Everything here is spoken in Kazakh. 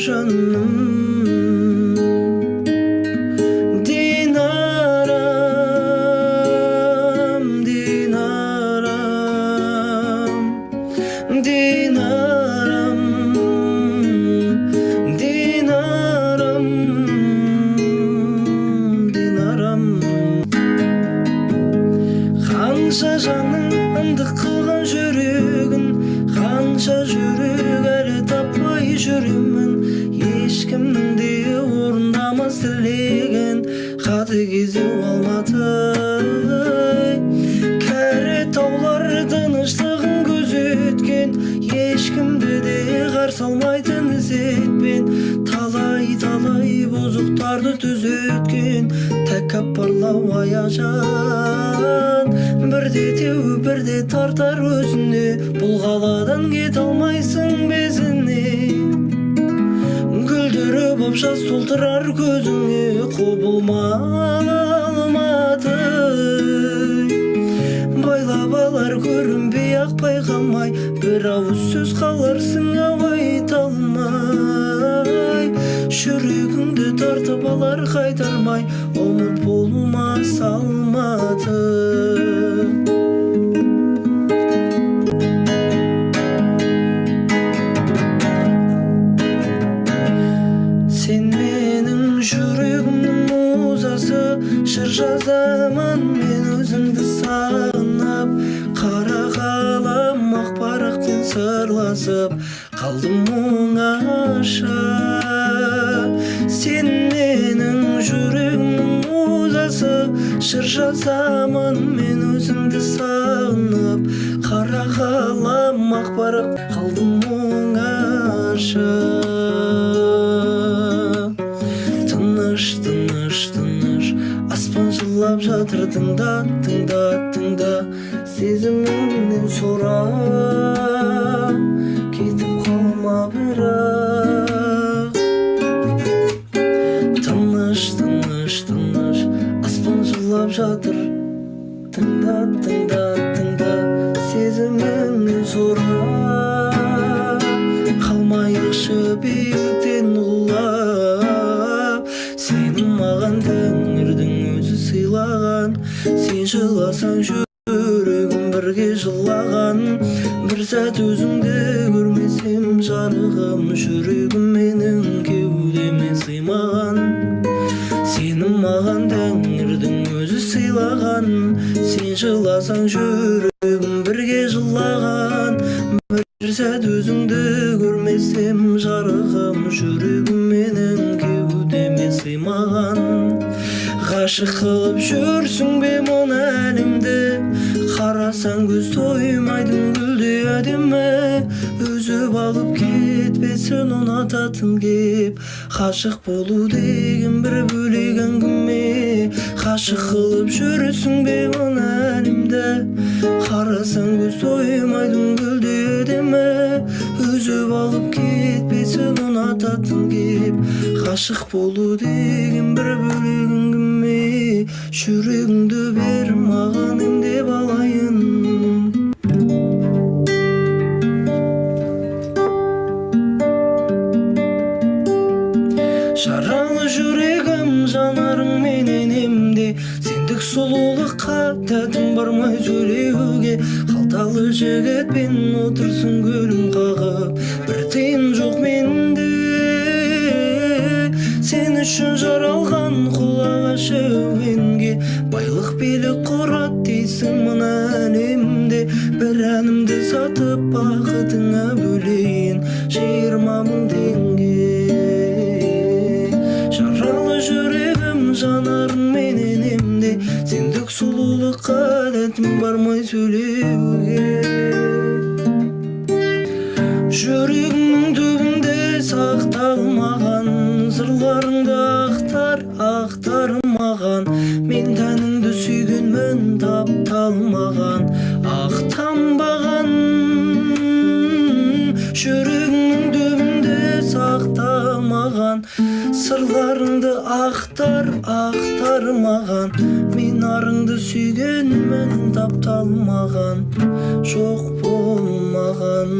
жаным Динарам, Динарам, Динарам, Динарам, Динарам. Қанша жаның ындық қылған жүрегін, қанша жүрек әлі таппай жүремін. Ешкімнің де орындамас тілеген, қатыгездеу алматы. Кәрі таулар тыныштығын күзеткен, ешкімді де қарсы алмайтын ізетпен. Талай бұзықтарды түзеткен, тәкаппарлау аяжан. Бірде теу бірде тартар өзіне, бұл қаладан кете алмайсың безіне. Гүлдері боп жас толтырар көзіңе, құбылма алматы. Байлап алар көрінбей ақ байқамай, бір ауыз сөз қаларсың ау айта алмай. Жүрегіңді тартып алар қайтармай, ұмыт болмас алматы. Сен менің жүрегімнің музасы, жыр жазамын мен өзіңді сағынып. Қара қалам ақ парақпен сырласып, қалдым оңаша. Сен менің жүрегімнің музасы, жыр жазамын мен өзіңді сағынып. Қара қалам ақ парақ, қалдым оңаша. Тыныш, тыныш, тыныш, аспан жылап жатыр, тыңда, тыңда, тыңда. Сезіміңнен сора, кетіп қалма бірақ. Тыныш, тыныш, тыныш, аспан жылап жатыр, тыңда, тыңда, тыңда. Сезіміңнен сора, қалмайықшы биіктен құлап. Сені маған тәңірдің өзі сыйлаған, сен жыласаң жүрегім бірге жылаған. Бір сәт өзіңді көрмесем жарығым, жүрегім менің кеудеме сыймаған. Сені маған тәңірдің өзі сыйлаған, сен жыласаң жүрегім бірге жылаған. Бір сәт өзіңді көрмесем жарығым, жүрегім менің кеудеме сыймаған. Ғашық қылып жүрсің бе мұны әлемді, қарасаң көз тоймайтын гүлде әдемі. Үзіп алып кетпесін ұнататын кеп, ғашық болу деген бір бөлек әңгіме. Ғашық қылып жүрсің бе мұны әлемді, қарасаң көз тоймайтын гүлде әдемі. Үзіп алып кетпесін ұнататын кеп, ғашық болу деген бір бөлек әңгіме. Жүрегіңді бер маған емдеп алайын. Жаралы жүрегім жанарың менен емде, сендік сұлулыққа тәтім бармай сөйлеуге. Қалталы жігітпен отырсын гүлім қағып, бір тиын жоқ менде. Сен үшін жаралған құлаға шәуенге, байлық билік құрат дейсің мына әлемде. Бір әнімді сатып бақытыңа бөлейін 20 мың теңге. Жаралы жүрегім жанарың менен емде, сендік сұлулыққа тәтім бармай сөйлеуге. Жүрегімнің түбінде сақталмаған сырларыңды ақтармаған. Мен тәніңді сүйгенмін, тапталмаған, ақтанбаған. Жүрегімнің түбінде сақталмаған сырларыңды ақтармаған. Мен арыңды сүйгенмін, тапталмаған, жоқ болмаған.